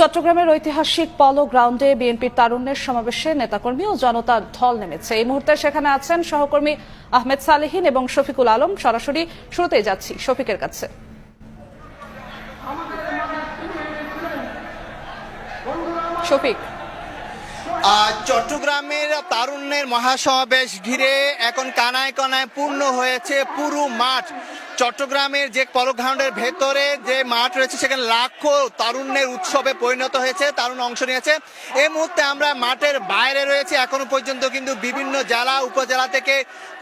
চট্টগ্রামের ঐতিহাসিক পলো গ্রাউন্ডে বিএনপির তারুণ্যের সমাবেশে নেতাকর্মী ও জনতার ঢল নেমেছে। এই মুহূর্তে সেখানে আছেন সহকর্মী আহমেদ সালেহীন এবং শফিকুল আলম। সরাসরি শুরুতেই যাচ্ছি শফিকের কাছে। শফিক, চট্টগ্রামের তারুণ্যের মহাসমাবেশ ঘিরে এখন কানায় কানায় পূর্ণ হয়েছে পুরো মাঠ। চট্টগ্রামের যে পলো গ্রাউন্ডের ভেতরে যে মাঠ রয়েছে সেখানে লাখো তারুণ্যের উৎসবে পরিণত হয়েছে, তারুণ অংশ নিয়েছে। এই মুহূর্তে আমরা মাঠের বাইরে রয়েছে। এখনো পর্যন্ত কিন্তু বিভিন্ন জেলা উপজেলা থেকে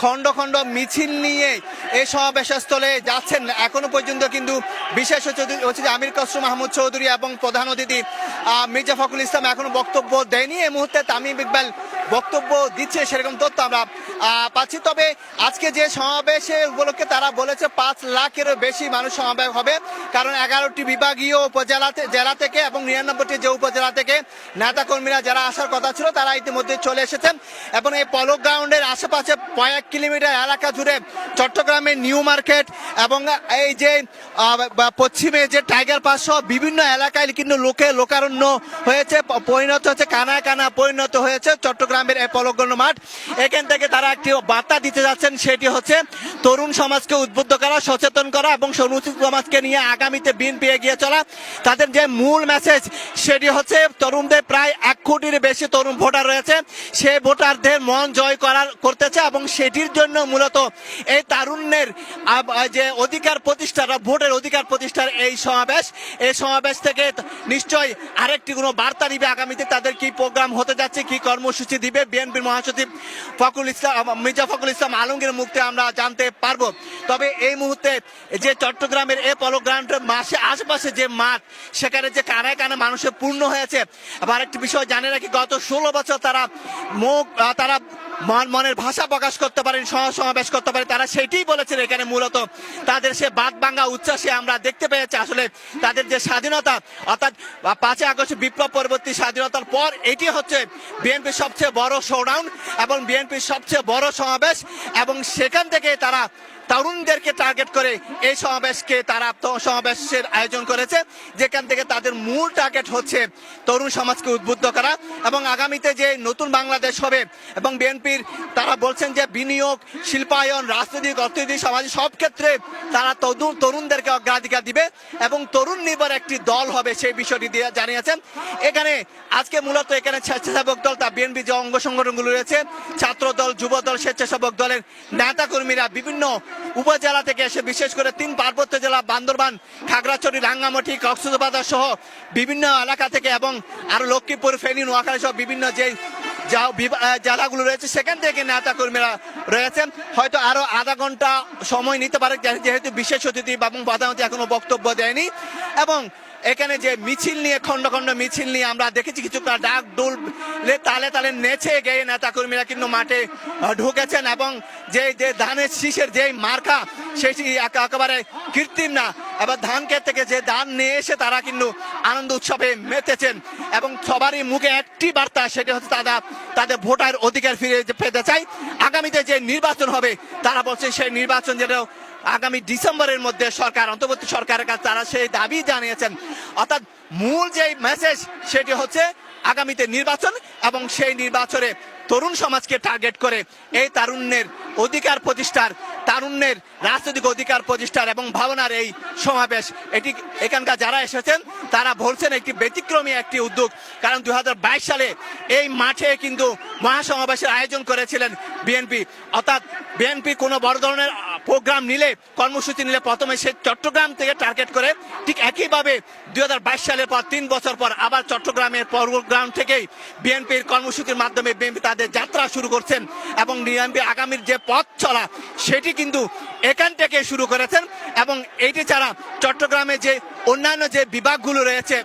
খণ্ড খণ্ড মিছিল নিয়ে এই সমাবেশস্থলে যাচ্ছেন। এখনো পর্যন্ত কিন্তু বিশেষ হচ্ছে যে আমির খসরু মাহমুদ চৌধুরী এবং প্রধান অতিথি মির্জা ফখরুল ইসলাম এখনো বক্তব্য দেয়নি। এই মুহূর্তে তামিম ইকবাল বক্তব্য দিচ্ছে, সেরকম তথ্য আমরা পাচ্ছি। তবে আজকে যে সমাবেশে উপলক্ষে তারা বলেছে 5 লাখেরও বেশি মানুষ সমাবেশ হবে, কারণ 11টি বিভাগীয় জেলা থেকে এবং 99টি যে উপজেলা থেকে নেতাকর্মীরা যারা আসার কথা ছিল তারা ইতিমধ্যে চলে এসেছেন। এবং এই পলো গ্রাউন্ডের আশেপাশে কয়েক কিলোমিটার এলাকা জুড়ে চট্টগ্রামের নিউ মার্কেট এবং এই যে পশ্চিমে যে টাইগার পাস সহ বিভিন্ন এলাকায় কিন্তু লোকারণ্য হয়েছে, পরিণত হচ্ছে কানায় কানা পরিণত হয়েছে চট্টগ্রামের এই পলো গ্রাউন্ড মাঠ। এখান থেকে তারা একটি বার্তা দিতে যাচ্ছেন, সেটি হচ্ছে তরুণ সমাজকে উদ্বুদ্ধ করা, সচেতন করা এবং অনুচিত সমাজকে নিয়ে আগামীতে বিএনপি এগিয়ে চলা। তাদের যে মূল মেসেজ সেটি হচ্ছে তরুণদের প্রায় 1 কোটির বেশি তরুণ ভোটার রয়েছে, সেই ভোটারদের মন জয় করতেছে এবং সেটির জন্য মূলত এই তারুণ্যের যে অধিকার প্রতিষ্ঠা, ভোটের অধিকার প্রতিষ্ঠার এই সমাবেশ থেকে নিশ্চয়ই আরেকটি কোনো বার্তা দিবে। আগামীতে তাদের কি প্রোগ্রাম হতে যাচ্ছে, কি কর্মসূচি দিবে বিএনপির মহাসচিব মির্জা ফখরুল ইসলাম আলমগীর মুখে আমরা জানতে পারবো। তবে এই মুহূর্তে যে চট্টগ্রামের এই পলো গ্রাউন্ডের আশেপাশে যে মাঠ, সেখানে যে কানায় কানায় মানুষের পূর্ণ হয়েছে। আবার একটি বিষয় জানে রাখি, গত 16 বছর তারা মনের ভাষা প্রকাশ করতে পারেন, সমাবেশ করতে পারে, তারা সেটাই বলেছেন। এখানে মূলত তাদের সে বাদ ভাঙা উচ্ছ্বাসে আমরা দেখতে পেয়েছি আসলে তাদের যে স্বাধীনতা, অর্থাৎ 5 আগস্ট বিপ্লব পরবর্তী স্বাধীনতার পর এটি হচ্ছে বিএনপির সবচেয়ে বড় শোডাউন এবং বিএনপির সবচেয়ে বড় সমাবেশ। এবং সেখান থেকে তারা তরুণদেরকে টার্গেট করে এই সমাবেশের আয়োজন করেছে, যেখান থেকে তাদের মূল টার্গেট হচ্ছে তরুণ সমাজকে উদ্বুদ্ধ করা এবং আগামীতে যে নতুন বাংলাদেশ হবে। এবং বিএনপির তারা বলছেন যে বিনিয়োগ, শিল্পায়ন, রাজনৈতিক, অর্থনৈতিক, সামাজিক সব ক্ষেত্রে তারা তরুণদেরকে অগ্রাধিকার দিবে এবং তরুণ নির্ভর একটি দল হবে, সেই বিষয়টি দিয়ে জানিয়েছেন। এখানে আজকে মূলত এখানে স্বেচ্ছাসেবক দল, তা বিএনপি যে অঙ্গ সংগঠনগুলো রয়েছে, ছাত্র দল, যুব দল, স্বেচ্ছাসেবক দলের নেতা কর্মীরা বিভিন্ন উপজেলা থেকে এসে, বিশেষ করে 3 পার্বত্য জেলা বান্দরবান, খাগড়াছড়ি, রাঙ্গামাটি, কক্সবাজার সহ বিভিন্ন এলাকা থেকে এবং আরো লক্ষ্মীপুর, ফেনী, নোয়াখালী সহ বিভিন্ন যে জেলাগুলো রয়েছে সেখান থেকে নেতা কর্মীরা রয়েছেন। হয়তো আরো আধা ঘন্টা সময় নিতে পারে, যেহেতু বিশেষ অতিথি এবং প্রধান অতিথি এখনো বক্তব্য দেয়নি। এবং এখানে যে মিছিল নিয়ে, খন্ড খন্ড মিছিল নিয়ে আমরা দেখেছি, কিছুটা ডাক ডোল তালে তালে নেচে গিয়ে নেতা কর্মীরা কিন্তু মাঠে ঢুকেছেন। এবং যে ধানের শীষের যে মার্কা, সেটি একেবারে কৃত্রিম না। এবার ধান ক্ষেত থেকে যে ধান নিয়ে এসে তারা কিন্তু আনন্দ উৎসবে মেতেছেন এবং সবারই মুখে একটি বার্তা, সেটি হচ্ছে তাদের ভোটার অধিকার ফিরে পেতে চাই। আগামীতে যে নির্বাচন হবে তারা বলছেন সেই নির্বাচন যেন আগামী ডিসেম্বরের মধ্যে অন্তর্বর্তী সরকারের কাছে তারা সেই দাবি জানিয়েছেন। অর্থাৎ মূল যে মেসেজ সেটি হচ্ছে আগামীতে নির্বাচন এবং সেই নির্বাচনে তরুণ সমাজকে টার্গেট করে এই তারুণ্যের অধিকার প্রতিষ্ঠার, তারুণ্যের রাজনৈতিক অধিকার প্রতিষ্ঠার এবং ভাবনার এই সমাবেশ। এটি এখানকার যারা এসেছেন তারা বলছেন একটি ব্যতিক্রমী একটি উদ্যোগ, কারণ 2022 সালে এই মাঠে কিন্তু মহাসমাবেশের আয়োজন করেছিলেন বিএনপি। অর্থাৎ বিএনপি কোনো বড় ধরনের প্রোগ্রাম নিলে, কর্মসূচি নিলে প্রথমে সে চট্টগ্রাম থেকে টার্গেট করে, ঠিক একইভাবে 2022 সালের পর 3 বছর পর আবার চট্টগ্রামের পলো গ্রাউন্ড থেকেই বিএনপির কর্মসূচির মাধ্যমে বিএনপি তাদের যাত্রা শুরু করছেন এবং বিএনপি আগামীর যে পথ চলা সেটি কিন্তু এখান থেকে শুরু করেছেন। এবং এইটি ছাড়া চট্টগ্রামে যে অন্যান্য যে বিভাগগুলো রয়েছে,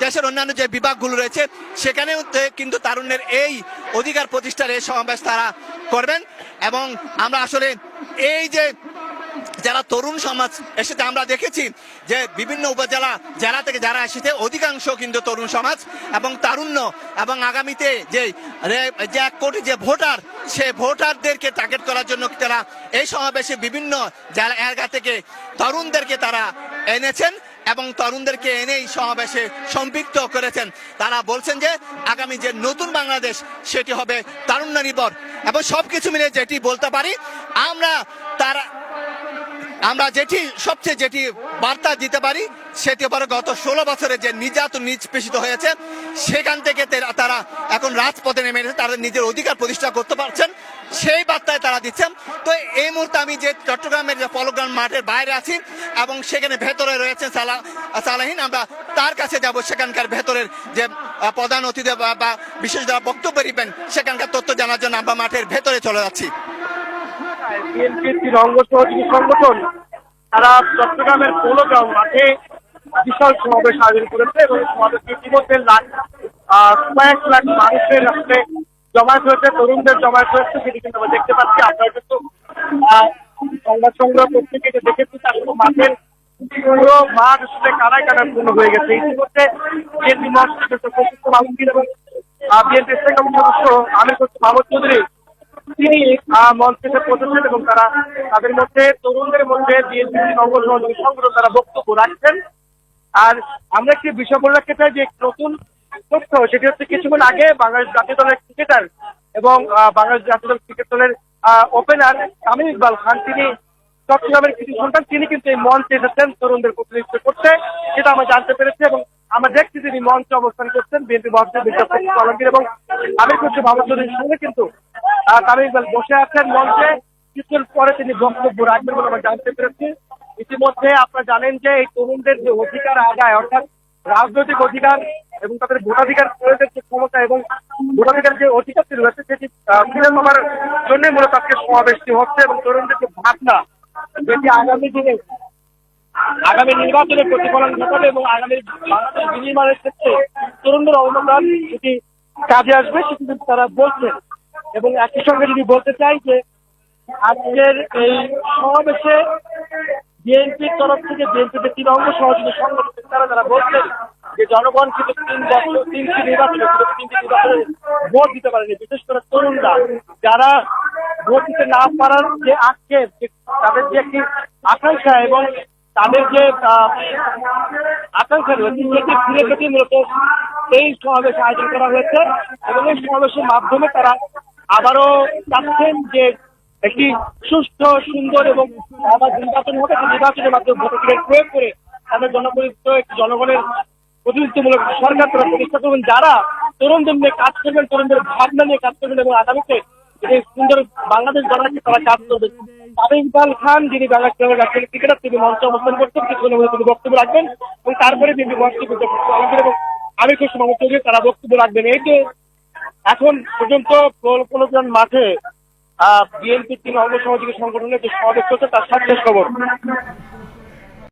দেশের অন্যান্য যে বিভাগগুলো রয়েছে, সেখানেও কিন্তু তারুণ্যের এই অধিকার প্রতিষ্ঠার এই সমাবেশ তারা করবেন। এবং আমরা আসলে এই যে যারা তরুণ সমাজ এসেছে, আমরা দেখেছি যে বিভিন্ন জেলা থেকে যারা এসেছে অধিকাংশ কিন্তু তরুণ সমাজ এবং তারুণ্য। এবং আগামীতে যে 1 কোটি যে ভোটার, সে ভোটারদেরকে টার্গেট করার জন্য তারা এই সমাবেশে বিভিন্ন জায়গা থেকে তরুণদেরকে তারা এনেছেন এবং তরুণদেরকে এনেই সমাবেশে সম্পৃক্ত করেছেন। তারা বলছেন যে আগামী যে নতুন বাংলাদেশ সেটি হবে তারুণ্য নির্ভর, এবং সবকিছু মিলে যেটি বলতে পারি আমরা যেটি বার্তা দিতে পারি সেটি হলো গত 16 বছরে যে নির্যাতন নিষ্পেষিত হয়েছে সেখান থেকে তারা এখন রাজপথে নেমে এসে তাদের নিজের অধিকার প্রতিষ্ঠা করতে পারছেন, সেই বার্তায় তারা দিচ্ছেন। তো এই মুহূর্তে আমি যে চট্টগ্রামের যে পলো গ্রাউন্ড মাঠের বাইরে আছি এবং সেখানে ভেতরে রয়েছেন সালাহীন, আমরা তার কাছে যাব, সেখানকার ভেতরের যে প্রধান অতিথি বা বিশেষ যারা বক্তব্য দিবেন সেখানকার তথ্য জানার জন্য আমরা মাঠের ভেতরে চলে যাচ্ছি। বিএনপির অঙ্গ সহযোগী সংগঠন তারা চট্টগ্রামের পৌর গ্রাউন্ড মাঠে বিশাল সমাবেশ আয়োজন করেছে এবং সমাবেশে ইতিমধ্যে কয়েক লাখ মানুষের আসলে জমায়েত হয়েছে, তরুণদের জমায়েত হয়েছে, সেটি কিন্তু আমরা দেখতে পাচ্ছি। আপনারা কিন্তু সংবাদ সংগ্রহ করতে গিয়ে দেখেছি আসলে মাঠের পুরো মাঠ আসলে কানায় কানায় পূর্ণ হয়ে গেছে। ইতিমধ্যে বিএনপি মহাসচিব আলমগীর এবং বিএনপি স্থায়ী কমিটির সদস্য আমির খসরু মাহমুদ চৌধুরী তিনি মঞ্চে পৌঁছেছেন এবং তাদের মধ্যে তরুণদের মধ্যে বিএনপির অঙ্গ সহযোগী সংগঠন তারা বক্তব্য রাখছেন। আর আমরা একটি বিষয় বলে রাখতে চাই যে নতুন তথ্য সেটি হচ্ছে কিছুক্ষণ আগে বাংলাদেশ জাতীয় দলের ক্রিকেটার এবং বাংলাদেশ জাতীয় দল ক্রিকেট দলের ওপেনার তামিম ইকবাল খান তিনি চট্টগ্রামের কিছু সন্তান তিনি কিন্তু এই মঞ্চে এসেছেন তরুণদের প্রতিনিধিত্ব করতে, সেটা আমরা জানতে পেরেছি এবং আমরা দেখছি তিনি মঞ্চে অবস্থান করছেন। বিএনপি মহাসচিব আলমগীর এবং আমির খসরু মাহমুদ চৌধুরীর সঙ্গে কিন্তু তামিম ইকবাল বসে আছেন মঞ্চে। কিছুক্ষণ পরে তিনি বক্তব্য রাখবেন বলে আমরা জানতে পেরেছি। ইতিমধ্যে আপনারা জানেন যে এই তরুণদের যে অধিকার আদায় অর্থাৎ রাজনৈতিক অধিকার এবং তাদের ভোটাধিকার প্রয়োগের যে ক্ষমতা এবং ভোটাধিকার যে অধিকারটি রয়েছে সেটি ফিরে পাওয়ার জন্য মূলত আজকে সমাবেশটি হচ্ছে এবং তরুণদের যে ভাবনা যেটি আগামী দিনে আগামী নির্বাচনের প্রতিফলন ঘটাবে এবং আগামী বাংলাদেশ বিনির্মাণের ক্ষেত্রে তরুণদের অবদান যেটি কাজে আসবে সেটি কিন্তু তারা বলছেন। এবং একই সঙ্গে যদি বলতে চাই যে আজকের এই সমাবেশে বিএনপির তরফ থেকে বিএনপির 3 অঙ্গ সহযোগী সংগঠন তারা বলছেন যে জনগণ কিন্তু 3টি নির্বাচনে ভোট দিতে পারেনি, বিশেষ করে তরুণরা যারা ভোট দিতে না পারার যে আক্ষেপ, তাদের যে একটি আকাঙ্ক্ষা এবং তাদের যে আকাঙ্ক্ষা রয়েছে সেটি ফিরে পেতে মূলত এই সমাবেশ আয়োজন করা হয়েছে এবং এই সমাবেশের মাধ্যমে তারা আবারও চাচ্ছেন যে একটি সুস্থ সুন্দর এবং আবার নির্বাচন হবে, নির্বাচনের মাধ্যমে ভোটাধিকার প্রয়োগ করে তাদের জনগণের প্রতিনিধিত্বমূলক সরকার তারা প্রতিষ্ঠা করবেন, যারা তরুণদের নিয়ে কাজ করবেন, তরুণদের ভাবনা নিয়ে কাজ করবেন এবং আগামীতে সুন্দর বাংলাদেশ গড়াতে তারা কাজ করবেন। তামিম ইকবাল খান যিনি বাংলাদেশ ক্রিকেটার তিনি মঞ্চে অবস্থান করছেন, কিছুক্ষণের তিনি বক্তব্য রাখবেন এবং তারপরে বিএনপি মহাসচিব এবং আমির খসরু মাহমুদ চৌধুরী তারা বক্তব্য রাখবেন। এই যে এখন পর্যন্ত পৌর মাঠে বিএনপির 3 অঙ্গ সহযোগী সংগঠনের যে সমাবেশ চলছে তার সবশেষ খবর।